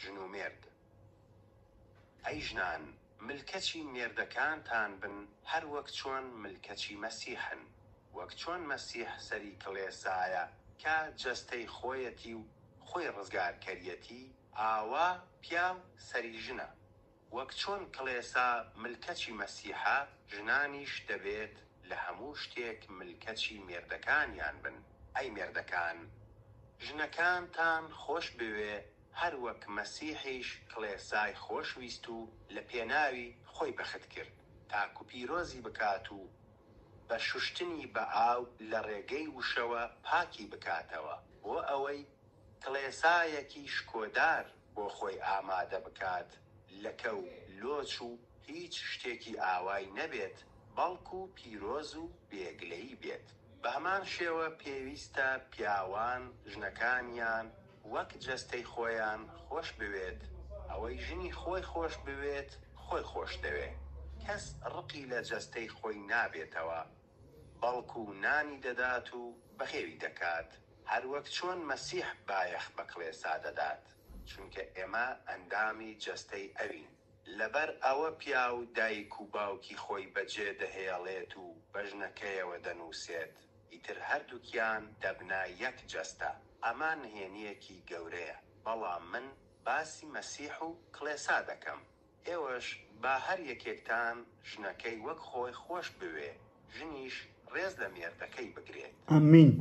ژن و مێرد. ئەی ژنان، ملکەچی مێردەکانتان بن هەر وەک چۆن ملکەچی مەسیحن، وەک چۆن مەسیح سەری کڵێسایە کە جەستەی خۆیەتی و خۆی ڕزگارکەریەتی، ئاوا پیاو سەری ژنە. وەک چۆن کڵێسا ملکەچی مەسیحە، ژنانیش دەبێت لە هەموو شتێک ملکەچی مێردەکانیان بن. ئەی مێردەکان، ژنەکانتان خۆش بوێ هەر وەک مەسیحیش کڵێسای خۆشویست و لە پێناوی خۆی بەخت کرد تاکو پیرۆزی بکات و بە شوشتنی بە ئاو لە ڕێگەی وشەوە پاکی بکاتەوە، بۆ ئەوەی کڵێسایەکی شکۆدار بۆ خۆی ئامادە بکات، لەکە و لۆچ و هیچ شتێکی ئاوای نەبێت، بەڵکو پیرۆز و بێگلەیی بێت. بە هەمان شێوە پێویستە پیاوان ژنەکانیان وەک جەستەی خۆیان خۆش بوێت. ئەوەی ژنی خۆی خۆش بوێت خۆی خۆش دەوێ. کەس ڕقی لە جەستەی خۆی نابێتەوە، بەڵکو نانی دەدات و بەخێوی دەکات، هەر وەک چۆن مەسیح بایەخ بە کڵێسا دەدات، چونکە ئێمە ئەندامی جەستەی ئەوین. لەبەر ئەوە پیا و دایک و باوکی خۆی بەجێ دەهێڵێت و بە ژنەکەیەوە دەنووسێت، ئیتر هەردووکیان دەبنا یەک جەستە. ئەمە نهێنیەکی گەورەیە، بەڵام من باسی مەسیح و کڵێسا دەکەم. ئێوەش با هەر یەکێکتان ژنەکەی وەک خۆی خۆش بوێ، ژنیش ڕێز لە مێردەکەی بگرێت. ئەمین.